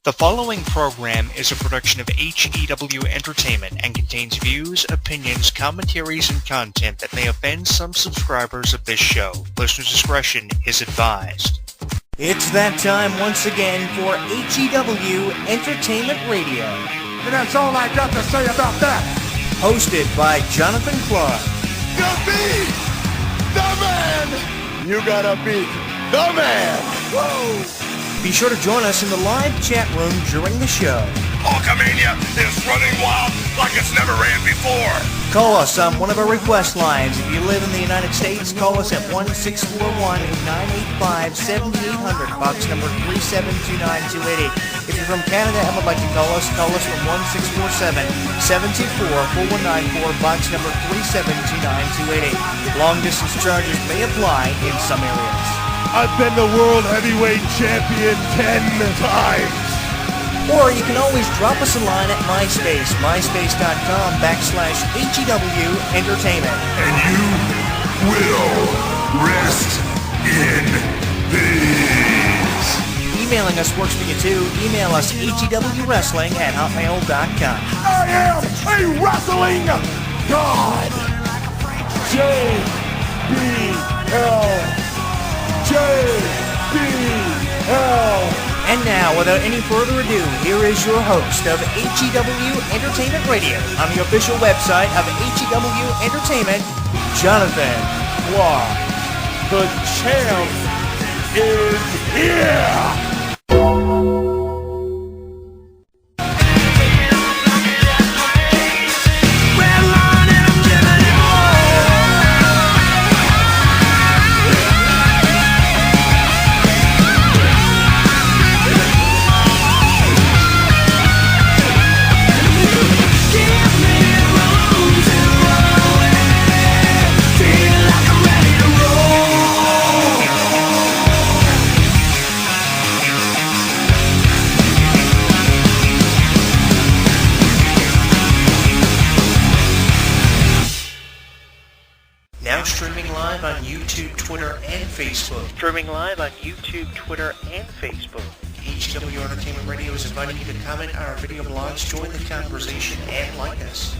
The following program is a production of HEW Entertainment and contains views, opinions, commentaries, and content that may offend some subscribers of this show. Listener discretion is advised. It's that time once again for HEW Entertainment Radio. And that's all I got to say about that. Hosted by Jonathan Clarke. You beat the man! You gotta beat the man! Whoa! Be sure to join us in the live chat room during the show. Hulkamania is running wild like it's never ran before. Call us on one of our request lines. If you live in the United States, call us at 1-641-985-7800, box number 3729288. If you're from Canada and would like to call us from 1-647-724-4194, box number 3729288. Long distance charges may apply in some areas. I've been the World Heavyweight Champion 10 times. Or you can always drop us a line at MySpace, myspace.com/HEW Entertainment. And you will rest in peace. Emailing us works for you too. Email us hewwrestling@hotmail.com. I am a wrestling god. JBL. And now, without any further ado, here is your host of HEW Entertainment Radio on the official website of HEW Entertainment, Jonathan Clarke. The champ is here! Streaming live on YouTube, Twitter, and Facebook. HEW Entertainment Radio is inviting you to comment on our video blogs, join the conversation, and like us.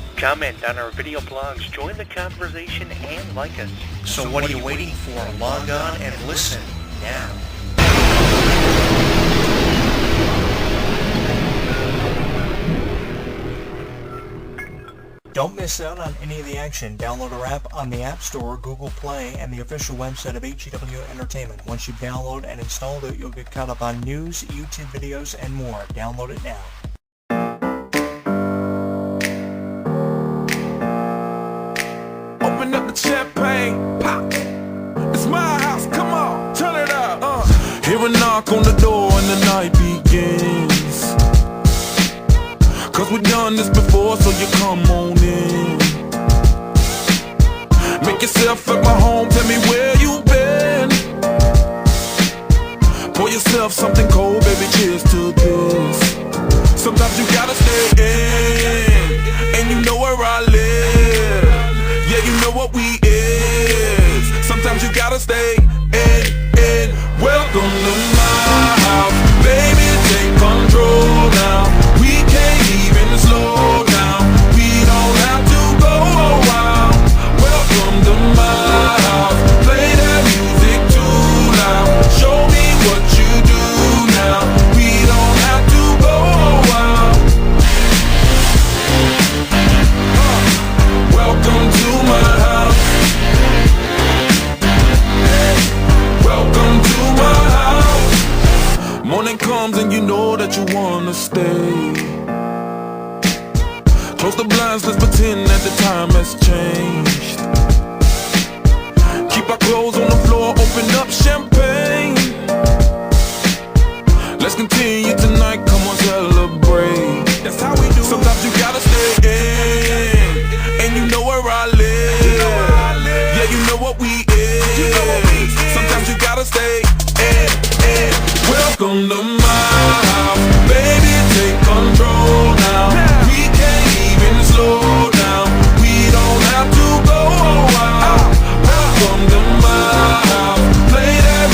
So what are you waiting for? Log on and listen now. Don't miss out on any of the action. Download our app on the App Store, Google Play, and the official website of HEW Entertainment. Once you download and install it, you'll get caught up on news, YouTube videos, and more. Download it now. Open up the champagne, pop. It's my house, come on, turn it up. Hear a knock on the door and the night begins. Cause we've done this before, so you come on in. Make yourself at my home, tell me where you been. Pour yourself something cold, baby, cheers to this. Sometimes you gotta stay in, and you know where I live. Yeah, you know what we is. Sometimes you gotta stay in. Welcome to my house, baby, take control now. We can't even slow down. We don't have to go a while. Welcome to my house. Play that music too loud. Show me what you do now. We don't have to go a while. Welcome to my house. Welcome to my house. Morning comes and you know that you wanna stay. Close the blinds, let's pretend that the time has changed. Keep our clothes on the floor, open up champagne. Let's continue tonight, come on, celebrate. That's how we do. Sometimes you gotta stay in, and you know where I live. Yeah, you know what we is. Sometimes you gotta stay in. Welcome to my house, baby, take control now. We can't even slow down. We don't have to go a while. Welcome to my house, play that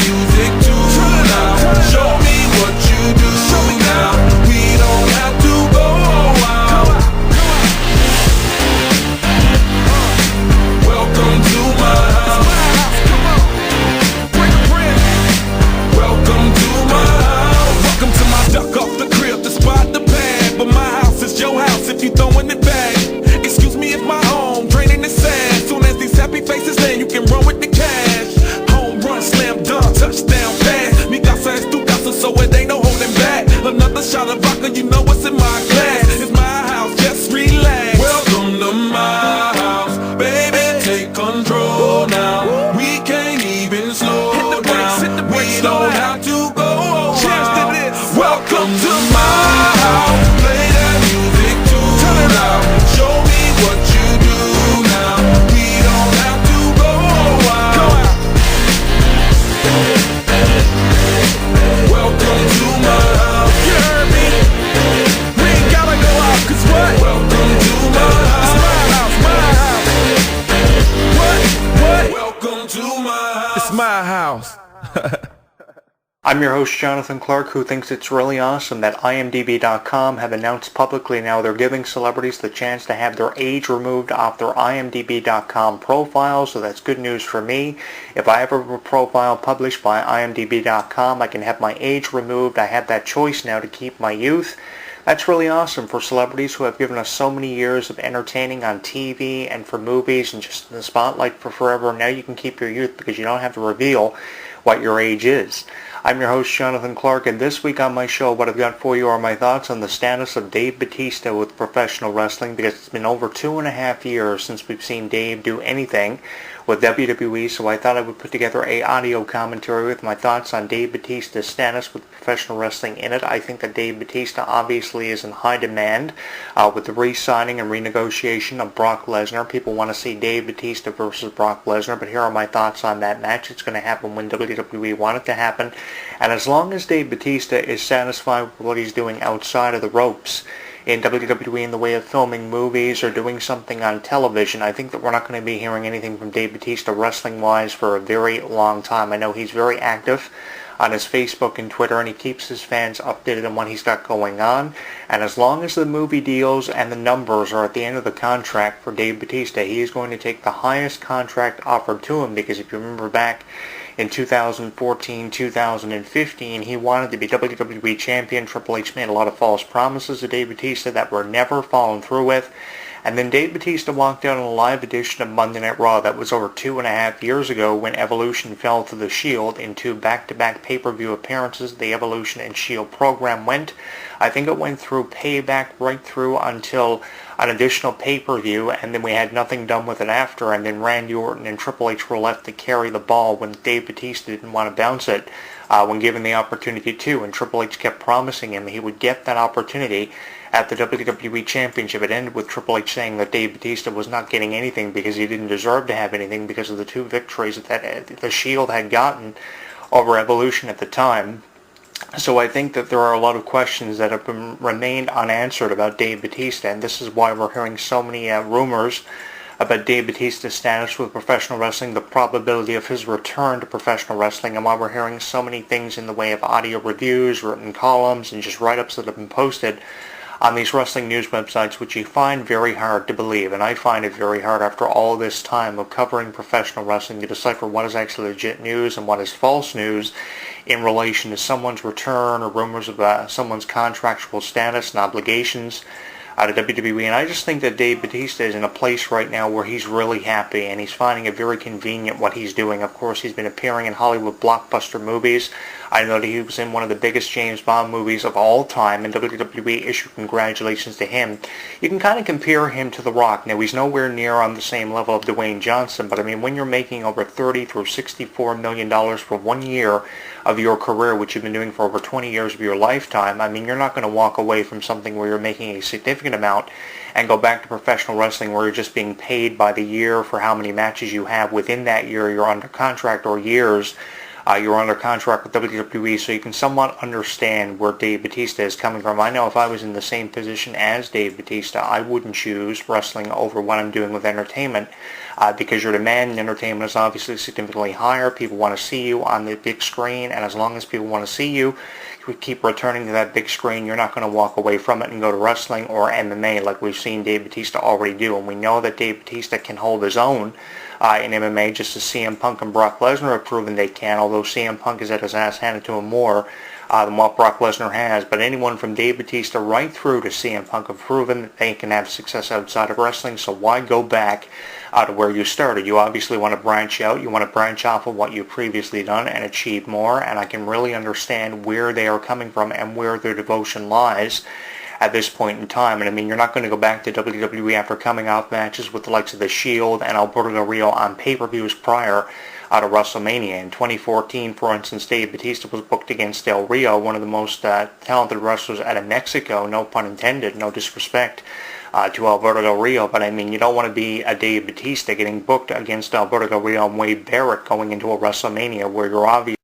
I'm your host, Jonathan Clarke, who thinks it's really awesome that IMDb.com have announced publicly now they're giving celebrities the chance to have their age removed off their IMDb.com profile, so that's good news for me. If I ever have a profile published by IMDb.com, I can have my age removed. I have that choice now to keep my youth. That's really awesome for celebrities who have given us so many years of entertaining on TV and for movies and just in the spotlight for forever. Now you can keep your youth because you don't have to reveal what your age is. I'm your host, Jonathan Clarke, and this week on my show, what I've got for you are my thoughts on the status of Dave Batista with professional wrestling, because it's been over 2.5 years since we've seen Dave do anything with WWE, so I thought I would put together a audio commentary with my thoughts on Dave Batista's status with professional wrestling in it. I think that Dave Batista obviously is in high demand with the re-signing and renegotiation of Brock Lesnar. People want to see Dave Batista versus Brock Lesnar, but here are my thoughts on that match. It's going to happen when WWE want it to happen, and as long as Dave Batista is satisfied with what he's doing outside of the ropes in WWE in the way of filming movies or doing something on television, I think that we're not going to be hearing anything from Dave Batista wrestling-wise for a very long time. I know he's very active on his Facebook and Twitter, and he keeps his fans updated on what he's got going on. And as long as the movie deals and the numbers are at the end of the contract for Dave Batista, he is going to take the highest contract offered to him, because if you remember back in 2014, 2015, he wanted to be WWE Champion. Triple H made a lot of false promises to Dave Batista that were never followed through with. And then Dave Batista walked out on a live edition of Monday Night Raw. That was over 2.5 years ago when Evolution fell to the Shield in 2 back-to-back pay-per-view appearances. The Evolution and Shield program went. I think it went through Payback right through until an additional pay-per-view, and then we had nothing done with it after, and then Randy Orton and Triple H were left to carry the ball when Dave Batista didn't want to bounce it when given the opportunity to, and Triple H kept promising him he would get that opportunity at the WWE Championship. It ended with Triple H saying that Dave Batista was not getting anything because he didn't deserve to have anything because of the 2 victories that the Shield had gotten over Evolution at the time. So I think that there are a lot of questions that have remained unanswered about Dave Batista, and this is why we're hearing so many rumors about Dave Batista's status with professional wrestling, the probability of his return to professional wrestling, and why we're hearing so many things in the way of audio reviews, written columns, and just write-ups that have been posted on these wrestling news websites, which you find very hard to believe. And I find it very hard after all this time of covering professional wrestling to decipher what is actually legit news and what is false news in relation to someone's return or rumors about someone's contractual status and obligations out of WWE. And I just think that Dave Batista is in a place right now where he's really happy and he's finding it very convenient what he's doing. Of course, he's been appearing in Hollywood blockbuster movies. I know that he was in one of the biggest James Bond movies of all time, and WWE issued congratulations to him. You can kind of compare him to The Rock. Now, he's nowhere near on the same level of Dwayne Johnson, but I mean, when you're making over $30 through $64 million for 1 year of your career, which you've been doing for over 20 years of your lifetime, I mean, you're not going to walk away from something where you're making a significant amount and go back to professional wrestling where you're just being paid by the year for how many matches you have within that year you're under contract, or years you're under contract with WWE, so you can somewhat understand where Dave Batista is coming from. I know if I was in the same position as Dave Batista, I wouldn't choose wrestling over what I'm doing with entertainment, because your demand in entertainment is obviously significantly higher. People want to see you on the big screen, and as long as people want to see you, you keep returning to that big screen. You're not going to walk away from it and go to wrestling or MMA like we've seen Dave Batista already do, and we know that Dave Batista can hold his own in MMA, just as CM Punk and Brock Lesnar have proven they can, although CM Punk has had his ass handed to him more than what Brock Lesnar has. But anyone from Dave Batista right through to CM Punk have proven that they can have success outside of wrestling, so why go back to where you started? You obviously want to branch out. You want to branch off of what you've previously done and achieve more, and I can really understand where they are coming from and where their devotion lies at this point in time. And I mean, you're not going to go back to WWE after coming off matches with the likes of The Shield and Alberto Del Rio on pay-per-views prior to WrestleMania. In 2014, for instance, Dave Batista was booked against Del Rio, one of the most talented wrestlers out of Mexico, no pun intended, no disrespect to Alberto Del Rio, but I mean, you don't want to be a Dave Batista getting booked against Alberto Del Rio and Wade Barrett going into a WrestleMania where you're obviously